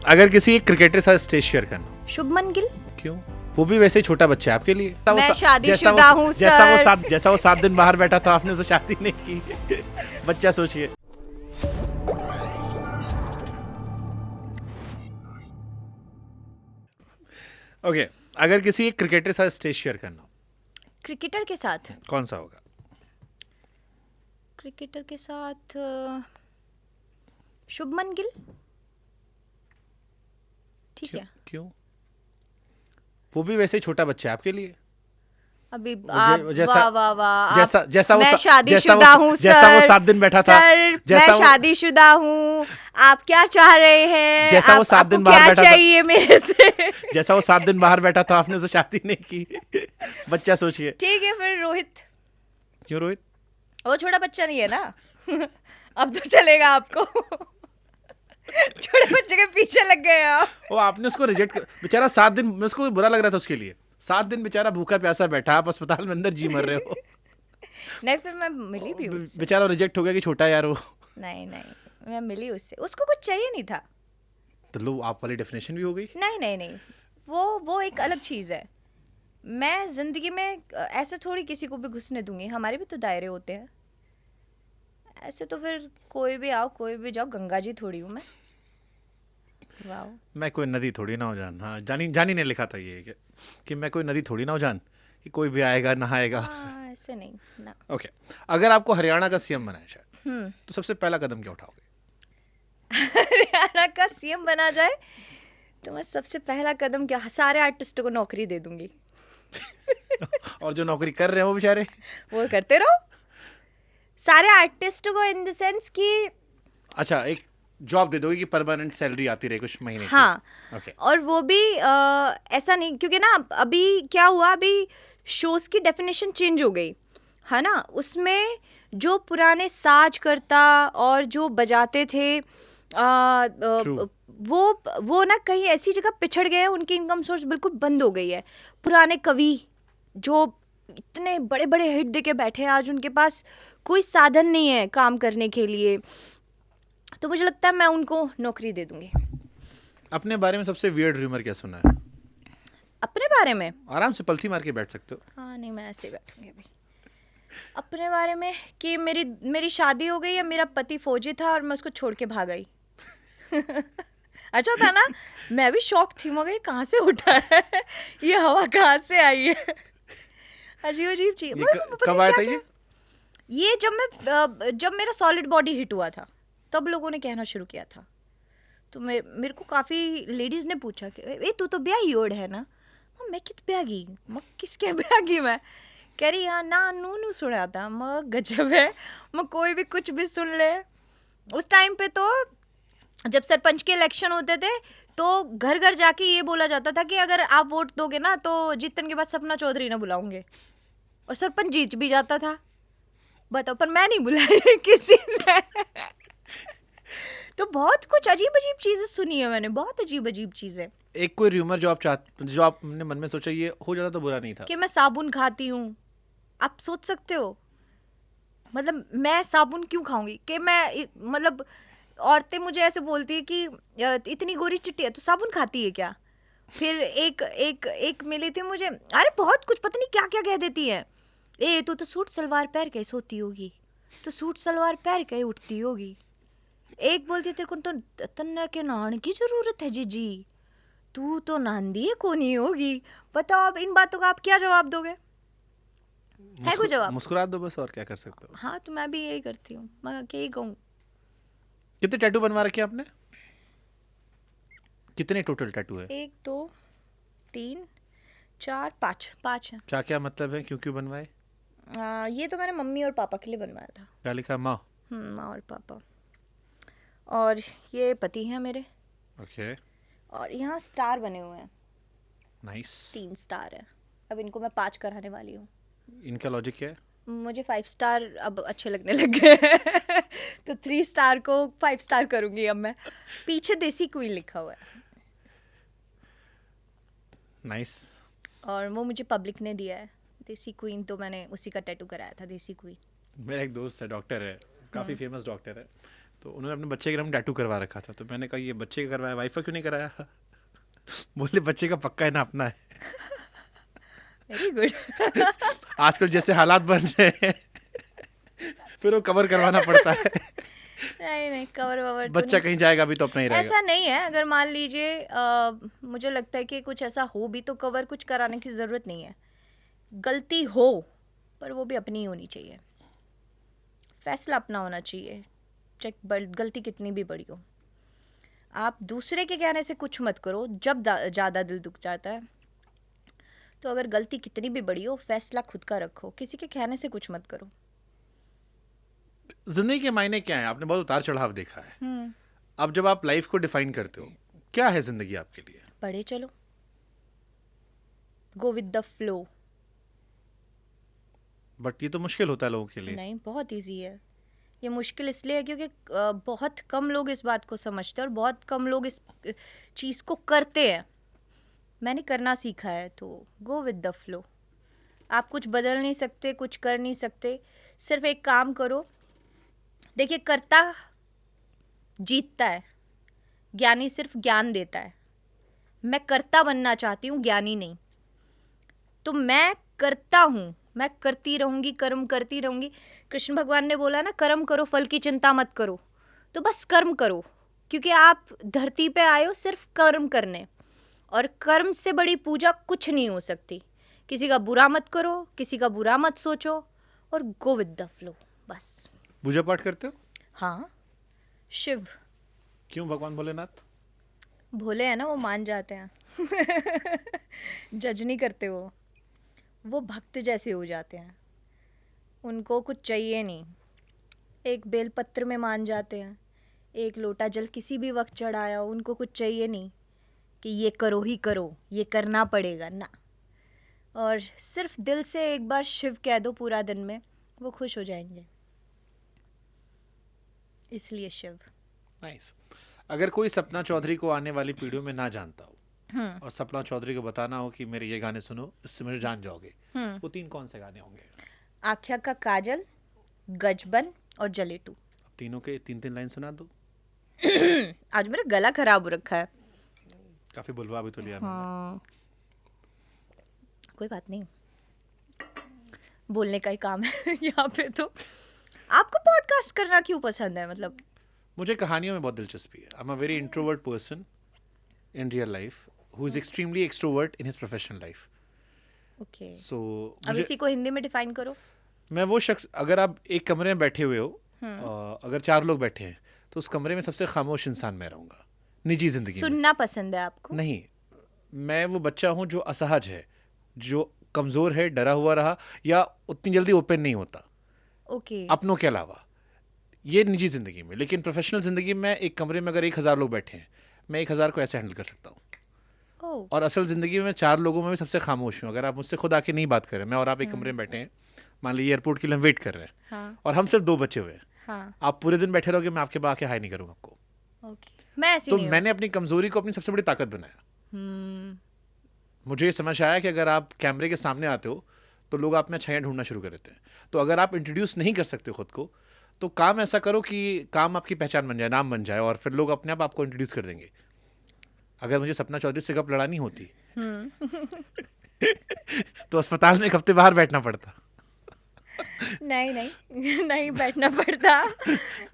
अगर किसी क्रिकेटर के साथ स्टेज शेयर करना, शुभमन गिल। क्यों? वो भी वैसे ही छोटा बच्चा है आपके लिए। मैं शादीशुदा हूँ सर। जैसा वो 7 दिन बाहर बैठा था, आपने उससे शादी नहीं की। बच्चा सोचिए। ओके, अगर किसी क्रिकेटर के साथ स्टेज शेयर करना, क्रिकेटर के साथ कौन सा होगा? क्रिकेटर के साथ शुभमन गिल। ठीक है। क्यों? वो भी वैसे ही छोटा बच्चा है आपके लिए। अभी वाह वाह वाह। जैसा मैं शादीशुदा हूँ सर। जैसा वो 7 दिन बैठा था, मैं शादीशुदा हूँ। आप क्या चाह रहे हैं? जैसा वो 7 दिन बाहर बैठा था, क्या चाहिए मेरे से? जैसा वो 7 दिन बाहर बैठा था, आपने उससे शादी नहीं की। बच्चा सोचिए। ठीक है, फिर रोहित। क्यों रोहित? वो छोटा बच्चा नहीं है ना। अब तो चलेगा आपको। छोटे बच्चे के पीछे लग गए आप। वो आपने उसको रिजेक्ट कर, बेचारा 7 दिन में उसको बुरा लग रहा था उसके लिए। 7 दिन बेचारा भूखा प्यासा बैठा, आप अस्पताल में अंदर जी मर रहे हो। नहीं, फिर मैं मिली भी उससे। बेचारा रिजेक्ट हो गया कि छोटा यार वो। नहीं, मैं मिली उससे। उसको कुछ चाहिए नहीं था। तो लो, आप वाली डेफिनेशन भी हो गई। नहीं, वो एक अलग चीज़ है। मैं जिंदगी में ऐसे थोड़ी किसी को भी घुसने दूंगी। हमारे भी तो दायरे होते हैं। ऐसे तो फिर कोई भी आओ कोई भी जाओ, गंगा जी थोड़ी हूँ मैं। वाह। मैं कोई नदी थोड़ी ना हो जान। हाँ, जानी ने लिखा था ये कि मैं कोई नदी थोड़ी ना हो जान कि कोई भी आएगा नहाएगा। हाँ, ऐसे नहीं ना। ओके, अगर आपको हरियाणा का सीएम बनाया जाए, तो सबसे पहला कदम क्या उठाओगे? हरियाणा का सीएम बना जाए तो मैं सबसे पहला कदम क्या, सारे आर्टिस्टों को नौकरी दे दूंगी। और जो नौकरी कर रहे हैं वो बेचारे, वो करते रहो। सारे आर्टिस्टों को इन द सेंस कि अच्छा, एक जॉब दे दोगे कि परमानेंट सैलरी आती रहे कुछ महीने की। हाँ। ओके। और वो भी ऐसा नहीं, क्योंकि ना अभी क्या हुआ, अभी शोज की डेफिनेशन चेंज हो गई है ना। उसमें जो पुराने साज करता और जो बजाते थे वो ना कहीं ऐसी जगह पिछड़ गए हैं, उनकी इनकम सोर्स बिल्कुल बंद हो गई है। पुराने कवि जो इतने बड़े बड़े हिट देके बैठे हैं, आज उनके पास कोई साधन नहीं है काम करने के लिए। तो मुझे लगता है मैं उनको नौकरी दे दूंगी। अपने बारे में सबसे वियर्ड र्यूमर क्या सुना है? अपने बारे में आराम से पलथी मार के बैठ सकते हो। हाँ, नहीं, मैं ऐसे ही बैठूंगी अभी। अपने बारे में कि मेरी शादी हो गई है, मेरा पति फौजी था और मैं उसको छोड़ के भाग आई। अच्छा था ना। मैं भी शॉक थी, मगर कहाँ से उठा है ये हवा, कहाँ से आई है? अजीब अजीब चीज। कब आया था ये जब मेरा सॉलिड बॉडी हिट हुआ था, तब लोगों ने कहना शुरू किया था। तो मेरे को काफ़ी लेडीज़ ने पूछा कि ए तू तो ब्याही ओढ़ है ना। मैं कित ब्यागी, मैं किसके ब्यागी? मैं कह रही हाँ ना, नू सुना था। मैं गजब है, मैं कोई भी कुछ भी सुन ले। उस टाइम पे तो जब सरपंच के इलेक्शन होते थे तो घर घर जाके ये बोला जाता था कि अगर आप वोट दोगे ना तो जीतने के बाद सपना चौधरी ना बुलाऊंगे, और सरपंच जीत भी जाता था। बताओ, पर मैं नहीं बुलाई किसी ने। तो बहुत कुछ अजीब अजीब चीजें सुनी है मैंने, बहुत अजीब अजीब चीजें। एक कोई र्यूमर जो आपने मन में सोचा ये हो जाता तो बुरा नहीं था? कि मैं साबुन खाती हूँ। आप सोच सकते हो, मतलब मैं साबुन क्यों खाऊंगी? कि मैं मतलब औरतें मुझे ऐसे बोलती है कि इतनी गोरी चिट्टी है तो साबुन खाती है क्या? फिर एक मिली थी मुझे, अरे बहुत कुछ पता नहीं क्या क्या कह देती है। ए तू तो सूट सलवार पहन के सोती होगी, तो सूट सलवार पहन के उठती होगी। एक बोलती है तेरे को तो तन्ना के नहाने की जरूरत है जीजी, तू तो नहांदी है को नहीं होगी। बताओ अब इन बातों का आप क्या जवाब दोगे? है कोई जवाब? मुस्कुरा दो बस, और क्या कर सकते हो। हाँ, तो मैं भी यही करती हूँ, मैं क्या ही कहूँ। कितने टैटू बनवा रखे आपने? कितने टोटल टैटू है? 1 2 3 4 5 है। क्या क्या मतलब है, क्यों क्यों बनवाए? ये तो मैंने मम्मी और पापा के लिए बनवाया था। क्या लिखा? माँ? माँ और पापा। और ये पति हैं मेरे। ओके। और यहाँ स्टार बने हुए हैं। नाइस। 3 स्टार है। अब इनको मैं 5 कराने वाली हूँ। इनका लॉजिक क्या है? मुझे 5 स्टार अब अच्छे लगने लग गए। तो 3 स्टार को 5 स्टार करूंगी अब मैं। पीछे देसी क्वीन लिखा हुआ है। नाइस। और वो मुझे पब्लिक ने दिया है। देसी क्वीन तो मैंने उसी का टैटू कराया था, देसी क्वीन। मेरा एक दोस्त है, डॉक्टर है, काफ़ी फेमस डॉक्टर है। तो उन्होंने अपने बच्चे के नाम टैटू करवा रखा था, तो मैंने कहा ये बच्चे का करवाया, वाइफ का क्यों नहीं कराया? बोले बच्चे का पक्का है ना, अपना है। Very good. आजकल जैसे हालात बन रहे हैं फिर वो कवर करवाना पड़ता है। नहीं नहीं, कवर ववर तो बच्चा नहीं। कहीं जाएगा भी तो अपना ही रहेगा। ऐसा नहीं है, अगर मान लीजिए मुझे लगता है कि कुछ ऐसा हो भी तो कवर कुछ कराने की ज़रूरत नहीं है। गलती हो पर वो भी अपनी ही होनी चाहिए, फैसला अपना होना चाहिए, चाहे गलती कितनी भी बड़ी हो। आप दूसरे के कहने से कुछ मत करो, जब ज़्यादा दिल दुख जाता है तो अगर गलती कितनी भी बड़ी हो फैसला खुद का रखो, किसी के कहने से कुछ मत करो। जिंदगी के मायने क्या है? आपने बहुत उतार चढ़ाव देखा है। अब जब आप लाइफ को डिफाइन करते हो, क्या है जिंदगी आपके लिए? पढ़े चलो, go with the flow. But ये तो मुश्किल होता है लोगों के लिए। नहीं, बहुत इजी है। ये मुश्किल इसलिए है क्योंकि बहुत कम लोग इस बात को समझते हैं और बहुत कम लोग इस चीज़ को करते हैं। मैंने करना सीखा है, तो गो विद द फ्लो। आप कुछ बदल नहीं सकते, कुछ कर नहीं सकते, सिर्फ एक काम करो। देखिए, कर्ता जीतता है, ज्ञानी सिर्फ ज्ञान देता है। मैं कर्ता बनना चाहती हूँ, ज्ञानी नहीं। तो मैं करता हूँ, मैं करती रहूँगी, कर्म करती रहूँगी। कृष्ण भगवान ने बोला ना, कर्म करो, फल की चिंता मत करो। तो बस कर्म करो, क्योंकि आप धरती पे आए हो सिर्फ कर्म करने, और कर्म से बड़ी पूजा कुछ नहीं हो सकती। किसी का बुरा मत करो, किसी का बुरा मत सोचो, और गो विद द फ्लो, बस। पूजा पाठ करते हो? हाँ, शिव। क्यों? भगवान भोलेनाथ भोले हैं ना, वो मान जाते हैं। जज नहीं करते वो भक्त जैसे हो जाते हैं। उनको कुछ चाहिए नहीं, एक बेलपत्र में मान जाते हैं। एक लोटा जल किसी भी वक्त चढ़ाया, उनको कुछ चाहिए नहीं कि ये करो ही करो, ये करना पड़ेगा ना। और सिर्फ दिल से एक बार शिव कह दो पूरा दिन में, वो खुश हो जाएंगे। इसलिए शिव। नाइस। अगर कोई सपना चौधरी को आने वाली पीढ़ियों में ना जानता हो और सपना चौधरी को बताना हो कि मेरे ये गाने सुनो, इससे मुझे जान जाओगे, वो 3 कौन से गाने होंगे? आख्या का काजल, गजबन और जलेटू। अब तीनों के 3-3 लाइन सुना दो। आज मेरा गला खराब हो रखा है। काफी बुलवा भी तो लिया मैंने। हाँ, कोई बात नहीं, बोलने का ही काम है यहाँ पे। तो आपको पॉडकास्ट करना क्यों पसंद है? मतलब मुझे कहानियों में बहुत दिलचस्पी है। I am a very introvert person in real life who is extremely extrovert in his professional life. Okay, so अब इसी को हिंदी में डिफाइन करो। मैं वो शख्स, अगर आप एक कमरे में बैठे हुए हो, अगर 4 लोग बैठे हैं, तो उस कमरे में सबसे खामोश इंसान मैं रहूंगा निजी जिंदगी में। सुनना पसंद है आपको? नहीं, मैं वो बच्चा हूँ जो असहज है, जो कमजोर है, डरा हुआ रहा, या उतनी जल्दी ओपन नहीं होता ओके। अपनों के अलावा। ये निजी जिंदगी में। लेकिन प्रोफेशनल जिंदगी में एक कमरे में अगर 1000 लोग बैठे हैं, मैं 1000 को ऐसे हैंडल कर सकता हूँ। ओह, और असल जिंदगी में मैं 4 लोगों में भी सबसे खामोश हूँ। अगर आप मुझसे खुद आके नहीं बात करें, मैं और आप एक कमरे में बैठे हैं, मान लीजिए एयरपोर्ट के लिए हम वेट कर रहे हैं, हाँ और हम सिर्फ 2 बचे हुए हैं, हाँ, आप पूरे दिन बैठे रहोगे, मैं आपके पास आके हाई नहीं करूँगा आपको। ओके। मैं ऐसी तो नहीं हूँ। मैंने अपनी कमजोरी को अपनी सबसे बड़ी ताकत बनाया। हम्म, मुझे ये समझ आया कि अगर आप कैमरे के सामने आते हो तो लोग आप में छाया ढूंढना शुरू कर देते हैं। तो अगर आप इंट्रोड्यूस नहीं कर सकते खुद को, तो काम ऐसा करो कि काम आपकी पहचान बन जाए, नाम बन जाए, और फिर लोग अपने आप आपको इंट्रोड्यूस कर देंगे। अगर मुझे सपना चौधरी से गप लड़ानी होती तो अस्पताल में 1 हफ्ते बाहर बैठना पड़ता। नहीं नहीं नहीं बैठना पड़ता,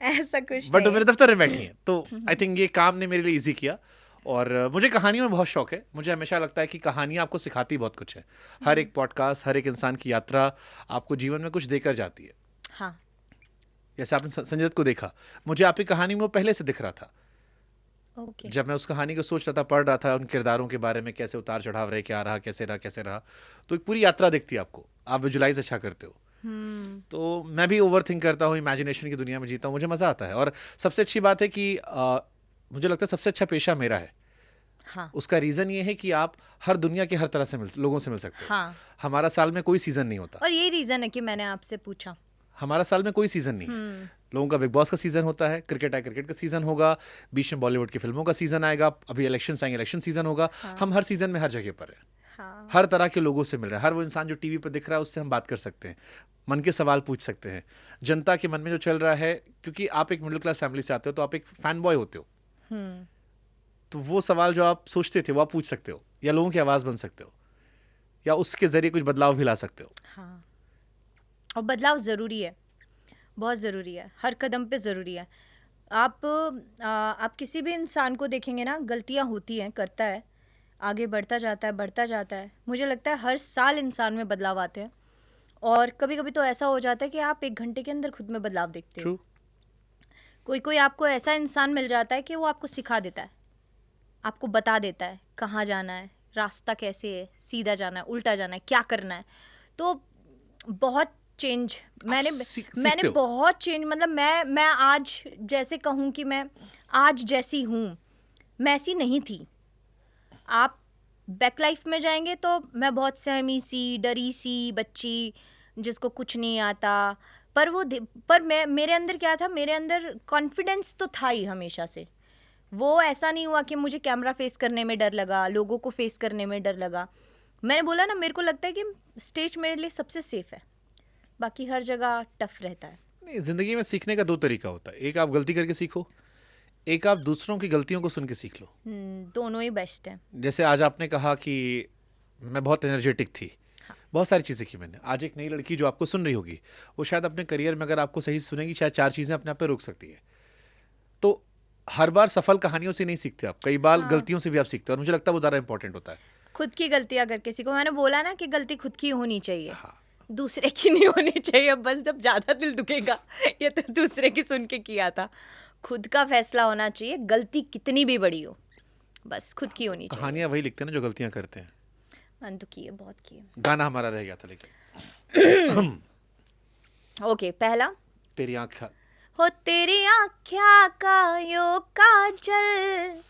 ऐसा कुछ बट वो नहीं। मेरे दफ्तर में बैठी हैं, तो आई थिंक ये काम ने मेरे लिए इजी किया। और मुझे कहानियों में बहुत शौक है। मुझे हमेशा लगता है कि कहानियाँ आपको सिखाती बहुत कुछ है। हर एक पॉडकास्ट, हर एक इंसान की यात्रा आपको जीवन में कुछ देकर जाती है। हाँ, जैसे आपने संजय दत्त को देखा, मुझे आपकी कहानी में वो पहले से दिख रहा था। ओके। जब मैं उस कहानी को सोच रहा था, पढ़ रहा था उन किरदारों के बारे में, कैसे उतार चढ़ाव रहे, क्या रहा, कैसे रहा, तो एक पूरी यात्रा दिखती है आपको। आप विजुलाइज अच्छा करते हो। तो मैं भी ओवर थिंक करता हूँ, इमेजिनेशन की दुनिया में जीता हूँ, मुझे मज़ा आता है। और सबसे अच्छी बात है कि मुझे लगता है सबसे अच्छा पेशा मेरा है। हाँ उसका रीज़न ये है कि आप हर दुनिया के हर तरह से लोगों से मिल सकते हो। हाँ, हमारा साल में कोई सीज़न नहीं होता। और यही रीज़न है कि मैंने आपसे पूछा। हमारा साल में कोई सीज़न नहीं है। लोगों का बिग बॉस का सीज़न होता है, क्रिकेट है, क्रिकेट का सीज़न होगा, बीच में बॉलीवुड की फिल्मों का सीज़न आएगा, अभी इलेक्शन आएंगे, इलेक्शन सीज़न होगा। हम हर सीज़न में हर जगह पर हैं। हाँ हर तरह के लोगों से मिल रहा है, हर वो इंसान जो टीवी पर दिख रहा है उससे हम बात कर सकते हैं, मन के सवाल पूछ सकते हैं, जनता के मन में जो चल रहा है, क्योंकि आप एक मिडिल क्लास फैमिली से आते हो तो आप एक फैन बॉय होते हो, तो वो सवाल जो आप सोचते थे वो आप पूछ सकते हो, या लोगों की आवाज़ बन सकते हो, या उसके जरिए कुछ बदलाव भी ला सकते हो। हाँ, और बदलाव ज़रूरी है, बहुत ज़रूरी है, हर कदम पे ज़रूरी है। आप किसी भी इंसान को देखेंगे ना, गलतियाँ होती हैं, करता है, आगे बढ़ता जाता है, बढ़ता जाता है। मुझे लगता है हर साल इंसान में बदलाव आते हैं, और कभी कभी तो ऐसा हो जाता है कि आप 1 घंटे के अंदर खुद में बदलाव देखते हो। ट्रू। कोई कोई आपको ऐसा इंसान मिल जाता है कि वो आपको सिखा देता है, आपको बता देता है कहाँ जाना है, रास्ता कैसे है, सीधा जाना है, उल्टा जाना है, क्या करना है। तो बहुत चेंज मैंने सीखते हो। बहुत चेंज, मतलब मैं आज जैसे कहूँ कि मैं आज जैसी हूँ, मैं ऐसी नहीं थी। आप बैक लाइफ में जाएंगे तो मैं बहुत सहमी सी, डरी सी बच्ची जिसको कुछ नहीं आता, पर मेरे अंदर क्या था, मेरे अंदर कॉन्फिडेंस तो था ही हमेशा से। वो ऐसा नहीं हुआ कि मुझे कैमरा फेस करने में डर लगा, लोगों को फेस करने में डर लगा। मैंने बोला ना, मेरे को लगता है कि स्टेज मेरे लिए सबसे सेफ है, बाकी हर जगह टफ रहता है। नहीं, जिंदगी में सीखने का 2 तरीका होता है, एक आप गलती करके सीखो, एक आप दूसरों की गलतियों को सुन के सीख लो। दोनों ही बेस्ट है। जैसे आज आपने कहा कि मैं बहुत एनर्जेटिक थी, बहुत सारी चीज़ें की मैंने। आज एक नई लड़की जो आपको सुन रही होगी, वो शायद अपने करियर में अगर आपको सही से सुनेगी, शायद 4 चीज़ें अपने आप पे रोक सकती है। तो हर बार सफल कहानियों से नहीं सीखते आप, कई बार गलतियों से भी आप सीखते हो, और मुझे लगता है वो ज़्यादा इंपॉर्टेंट होता है। खुद की गलतियां करके सीखो। मैंने बोला ना कि गलती खुद की होनी चाहिए, दूसरे की नहीं होनी चाहिए। बस जब ज़्यादा दिल दुखेगा, ये तो दूसरे की सुन के किया था। खुद का फैसला होना चाहिए, गलती कितनी भी बड़ी हो, बस खुद की होनी चाहिए। कहानियाँ वही लिखते हैं ना जो गलतियाँ करते हैं। मैंने तो किए, बहुत किए। गाना हमारा रह गया था लेकिन ओके, पहला, तेरी आँख। हो तेरी आँख्या का यो काजल,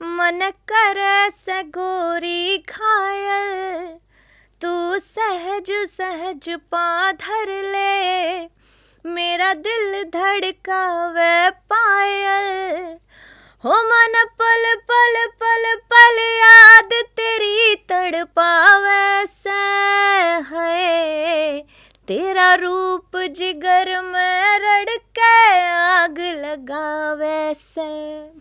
मन करे से गोरी घायल, तू सहज सहज पा धर ले, मेरा दिल धड़कावे पायल, हो मन पल पल पल पल याद तेरी तड़पावे से, है तेरा रूप जिगर में रड़के आग लगावे से।